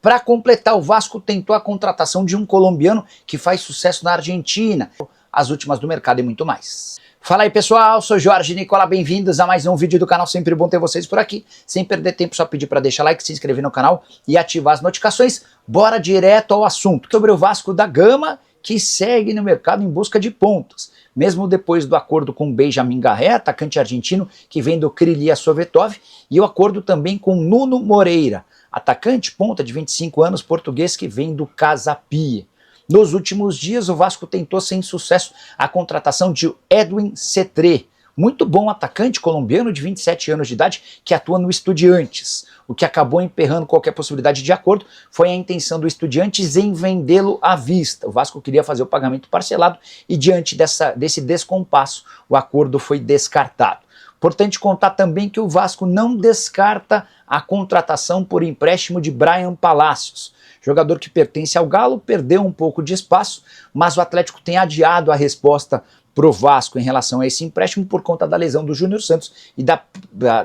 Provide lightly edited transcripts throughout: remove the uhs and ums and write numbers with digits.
Para completar, o Vasco tentou a contratação de um colombiano que faz sucesso na Argentina, as últimas do mercado e muito mais. Fala aí pessoal, sou Jorge Nicola, bem-vindos a mais um vídeo do canal, sempre bom ter vocês por aqui. Sem perder tempo, só pedir para deixar like, se inscrever no canal e ativar as notificações. Bora direto ao assunto, sobre o Vasco da Gama, que segue no mercado em busca de pontos. Mesmo depois do acordo com Benjamin Garré, atacante argentino que vem do Krylia Sovetov, e o acordo também com Nuno Moreira, atacante ponta de 25 anos português que vem do Casa Pia. Nos últimos dias, o Vasco tentou sem sucesso a contratação de Edwin Cetré, muito bom atacante colombiano de 27 anos de idade que atua no Estudiantes. O que acabou emperrando qualquer possibilidade de acordo foi a intenção do Estudiantes em vendê-lo à vista. O Vasco queria fazer o pagamento parcelado e diante desse descompasso, o acordo foi descartado. Importante contar também que o Vasco não descarta a contratação por empréstimo de Bryan Palacios. Jogador que pertence ao Galo, perdeu um pouco de espaço, mas o Atlético tem adiado a resposta pro Vasco em relação a esse empréstimo por conta da lesão do Júnior Santos e da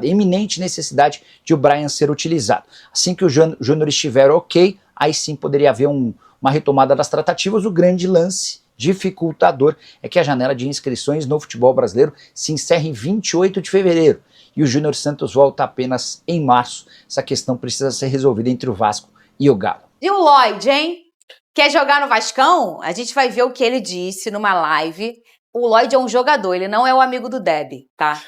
eminente necessidade de o Bryan ser utilizado. Assim que o Júnior estiver ok, aí sim poderia haver uma retomada das tratativas. O grande lance dificultador é que a janela de inscrições no futebol brasileiro se encerra em 28 de fevereiro e o Júnior Santos volta apenas em março. Essa questão precisa ser resolvida entre o Vasco e o Galo. E o Lloyd, hein? Quer jogar no Vascão? A gente vai ver o que ele disse numa live. O Lloyd é um jogador, ele não é o amigo do Deb, tá?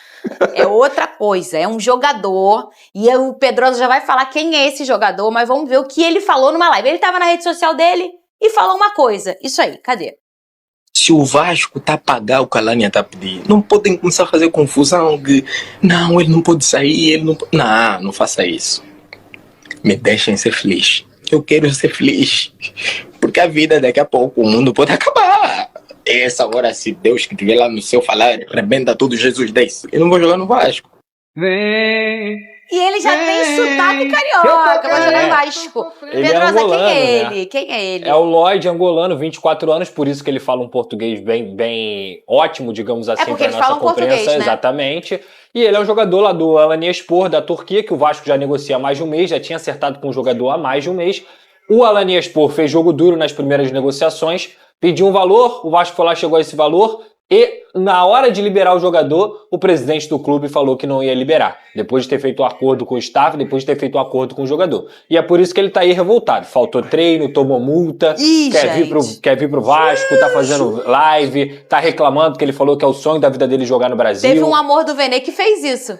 É outra coisa, é um jogador. E o Pedroso já vai falar quem é esse jogador, mas vamos ver o que ele falou numa live. Ele tava na rede social dele e falou uma coisa. Isso aí, cadê? Se o Vasco tá a pagar o que a Lania tá pedindo, não podem começar a fazer confusão de não, ele não pode sair, ele não pode... Não faça isso. Me deixem ser feliz. Eu quero ser feliz. Porque a vida daqui a pouco, o mundo pode acabar. Essa hora, se Deus que estiver lá no céu falar, rebenta tudo, Jesus desce. Eu não vou jogar no Vasco. Vem. E ele já tem sotaque carioca, vai jogar no Vasco. Ele Pedrosa, é angolano, quem é ele? né? Quem é ele? É o Lloyd, angolano, 24 anos, por isso que ele fala um português bem ótimo, digamos assim, porque para eles nossa falam compreensão. português, né? Exatamente. E ele é um jogador lá do Alanyaspor, da Turquia, que o Vasco já negocia há mais de um mês, já tinha acertado com o jogador há mais de um mês. O Alanyaspor fez jogo duro nas primeiras negociações, pediu um valor, o Vasco foi lá, chegou a esse valor, e na hora de liberar o jogador, o presidente do clube falou que não ia liberar, depois de ter feito um acordo com o staff, depois de ter feito um acordo com o jogador. E é por isso que ele tá aí revoltado. Faltou treino, tomou multa, quer vir pro Vasco, tá fazendo live, tá reclamando que ele falou que é o sonho da vida dele jogar no Brasil. Teve um amor do Vene que fez isso.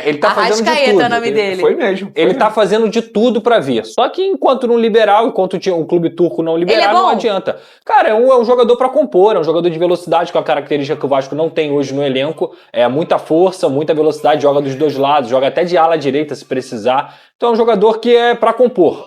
Ele tá fazendo de tudo. É o nome dele. Foi mesmo. Ele tá fazendo de tudo pra vir. Só que enquanto não liberar, enquanto o clube turco não liberar, não adianta. Cara, é um jogador pra compor, é um jogador de velocidade, com a característica que o Vasco não tem hoje no elenco. É muita força, muita velocidade, joga dos dois lados, joga até de ala direita se precisar. Então é um jogador que é pra compor.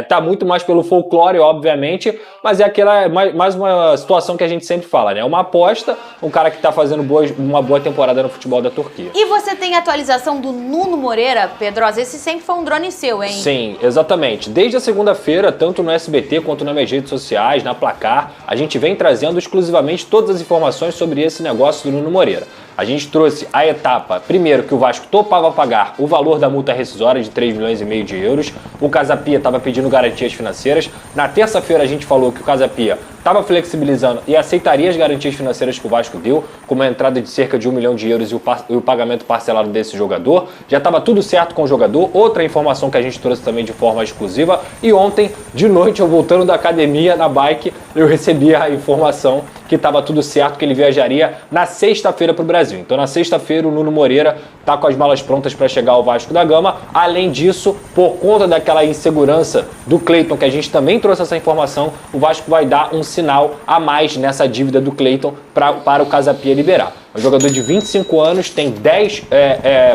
Tá muito mais pelo folclore, obviamente, mas é aquela mais uma situação que a gente sempre fala, né? É uma aposta, um cara que tá fazendo uma boa temporada no futebol da Turquia. E você tem a atualização do Nuno Moreira, Pedrosa? Esse sempre foi um drone seu, hein? Sim, exatamente. Desde a segunda-feira, tanto no SBT quanto nas minhas redes sociais, na Placar, a gente vem trazendo exclusivamente todas as informações sobre esse negócio do Nuno Moreira. A gente trouxe a etapa, primeiro, que o Vasco topava pagar o valor da multa rescisória de 3,5 milhões de euros. O Casa Pia estava pedindo garantias financeiras. Na terça-feira a gente falou que o Casa Pia estava flexibilizando e aceitaria as garantias financeiras que o Vasco deu, como a entrada de cerca de 1 milhão de euros e o pagamento parcelado desse jogador. Já estava tudo certo com o jogador. Outra informação que a gente trouxe também de forma exclusiva. E ontem, de noite, eu voltando da academia na bike, eu recebi a informação que estava tudo certo, que ele viajaria na sexta-feira para o Brasil. Então na sexta-feira o Nuno Moreira está com as malas prontas para chegar ao Vasco da Gama. Além disso, por conta daquela insegurança do Cleiton, que a gente também trouxe essa informação, o Vasco vai dar um sinal a mais nessa dívida do Cleiton para o Casa Pia liberar. É um jogador de 25 anos, tem 10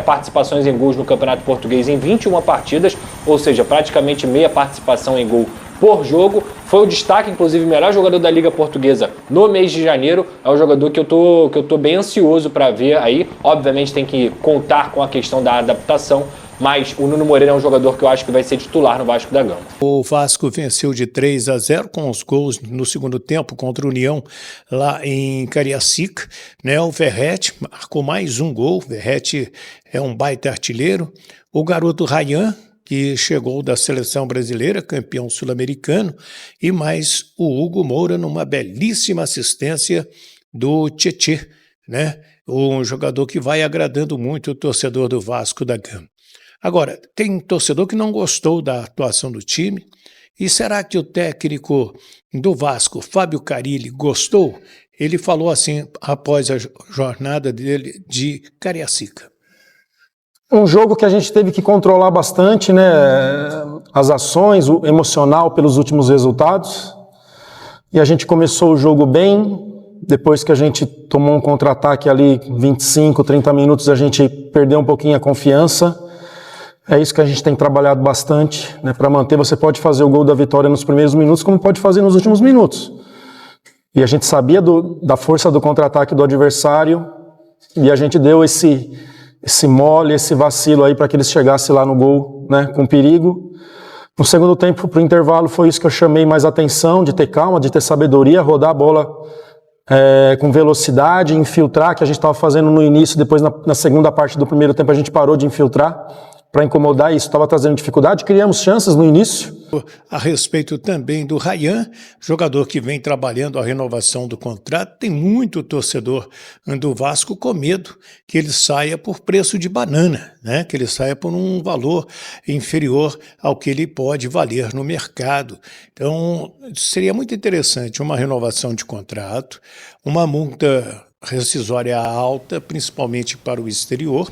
participações em gols no Campeonato Português em 21 partidas, ou seja, praticamente meia participação em gol por jogo. Foi o destaque, inclusive, melhor jogador da Liga Portuguesa no mês de janeiro. É um jogador que eu tô bem ansioso para ver aí. Obviamente tem que contar com a questão da adaptação, mas o Nuno Moreira é um jogador que eu acho que vai ser titular no Vasco da Gama. O Vasco venceu de 3-0 com os gols no segundo tempo contra o União lá em Cariacica, né? O Verratti marcou mais um gol. O Verratti é um baita artilheiro. O garoto Ryan que chegou da seleção brasileira, campeão sul-americano, e mais o Hugo Moura numa belíssima assistência do Tietê, né? Um jogador que vai agradando muito o torcedor do Vasco da Gama. Agora, tem torcedor que não gostou da atuação do time, e será que o técnico do Vasco, Fábio Carille, gostou? Ele falou assim após a jornada dele de Cariacica. Um jogo que a gente teve que controlar bastante, né? As ações, o emocional pelos últimos resultados. E a gente começou o jogo bem. Depois que a gente tomou um contra-ataque ali, 25, 30 minutos, a gente perdeu um pouquinho a confiança. É isso que a gente tem trabalhado bastante, né? Para manter, você pode fazer o gol da vitória nos primeiros minutos, como pode fazer nos últimos minutos. E a gente sabia da força do contra-ataque do adversário, e a gente deu esse mole, esse vacilo aí para que eles chegassem lá no gol, né, com perigo. No segundo tempo, para o intervalo, foi isso que eu chamei mais atenção, de ter calma, de ter sabedoria, rodar a bola com velocidade, infiltrar, que a gente estava fazendo no início, depois na segunda parte do primeiro tempo a gente parou de infiltrar para incomodar, e isso estava trazendo dificuldade. Criamos chances no início. A respeito também do Ryan, jogador que vem trabalhando a renovação do contrato, tem muito torcedor do Vasco com medo que ele saia por preço de banana, né? Que ele saia por um valor inferior ao que ele pode valer no mercado. Então, seria muito interessante uma renovação de contrato, uma multa rescisória alta, principalmente para o exterior,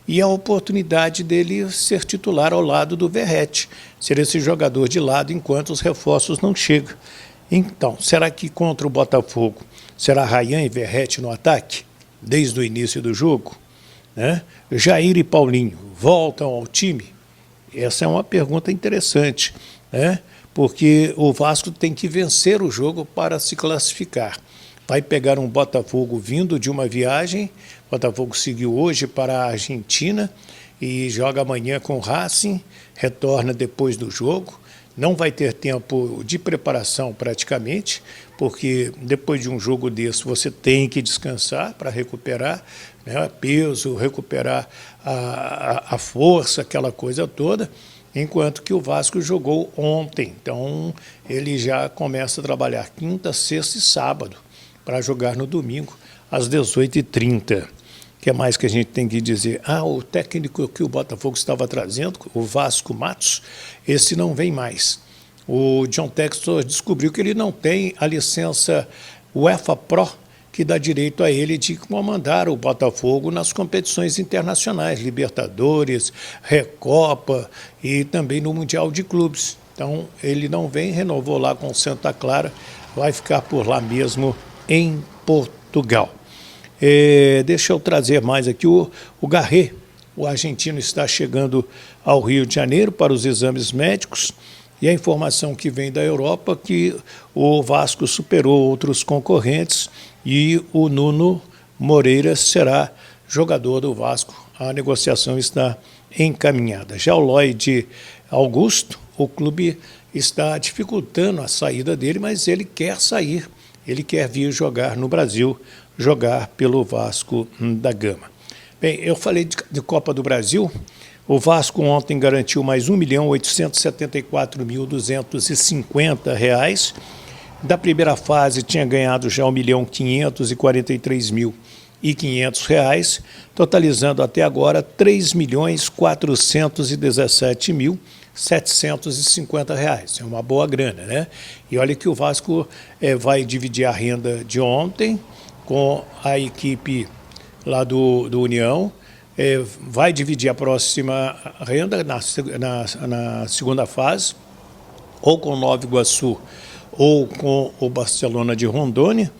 e a oportunidade dele ser titular ao lado do Verratti, ser esse jogador de lado enquanto os reforços não chegam. Então, será que contra o Botafogo será Ryan e Verratti no ataque, desde o início do jogo? Né? Jair e Paulinho voltam ao time? Essa é uma pergunta interessante, né? Porque o Vasco tem que vencer o jogo para se classificar. Vai pegar um Botafogo vindo de uma viagem. O Botafogo seguiu hoje para a Argentina e joga amanhã com o Racing, retorna depois do jogo. Não vai ter tempo de preparação praticamente, porque depois de um jogo desse você tem que descansar para recuperar, né, peso, recuperar a força, aquela coisa toda, enquanto que o Vasco jogou ontem. Então ele já começa a trabalhar quinta, sexta e sábado, para jogar no domingo, às 18h30. O que mais que a gente tem que dizer? O técnico que o Botafogo estava trazendo, o Vasco Matos, esse não vem mais. O John Textor descobriu que ele não tem a licença UEFA Pro, que dá direito a ele de comandar o Botafogo nas competições internacionais, Libertadores, Recopa e também no Mundial de Clubes. Então, ele não vem, renovou lá com Santa Clara, vai ficar por lá mesmo, em Portugal. Deixa eu trazer mais aqui o Garré. O argentino está chegando ao Rio de Janeiro para os exames médicos, e a informação que vem da Europa é que o Vasco superou outros concorrentes e o Nuno Moreira será jogador do Vasco. A negociação está encaminhada. Já o Lloyd Augusto, o clube está dificultando a saída dele, mas ele quer sair. Ele quer vir jogar no Brasil, jogar pelo Vasco da Gama. Bem, eu falei de Copa do Brasil. O Vasco ontem garantiu mais R$ 1.874.250. Da primeira fase tinha ganhado já R$ 1.543.500, totalizando até agora R$ 3.417.750. É uma boa grana, né? E olha que o Vasco vai dividir a renda de ontem com a equipe lá do União, vai dividir a próxima renda na segunda fase, ou com o Nova Iguaçu, ou com o Barcelona de Rondônia,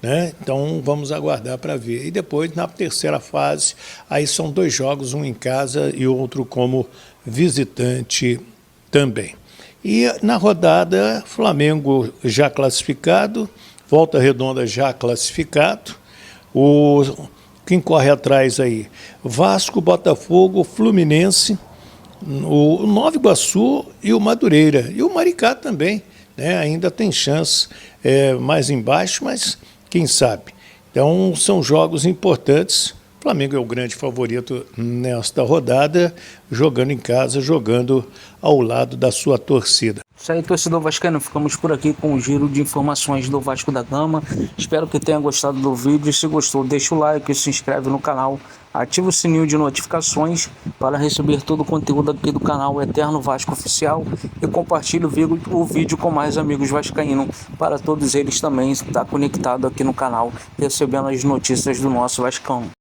né? Então vamos aguardar para ver. E depois, na terceira fase, aí são 2 jogos, um em casa e outro como visitante também. E na rodada, Flamengo já classificado, Volta Redonda já classificado, quem corre atrás aí? Vasco, Botafogo, Fluminense, o Nova Iguaçu e o Madureira. E o Maricá também, né? Ainda tem chance mais embaixo, mas quem sabe. Então são jogos importantes. O Flamengo é o grande favorito nesta rodada, jogando em casa, jogando ao lado da sua torcida. Isso aí, torcedor vascaíno, ficamos por aqui com o giro de informações do Vasco da Gama. Espero que tenha gostado do vídeo. Se gostou, deixa o like, se inscreve no canal, ativa o sininho de notificações para receber todo o conteúdo aqui do canal Eterno Vasco Oficial e compartilhe o vídeo com mais amigos vascaínos, para todos eles também estar conectado aqui no canal, recebendo as notícias do nosso Vascão.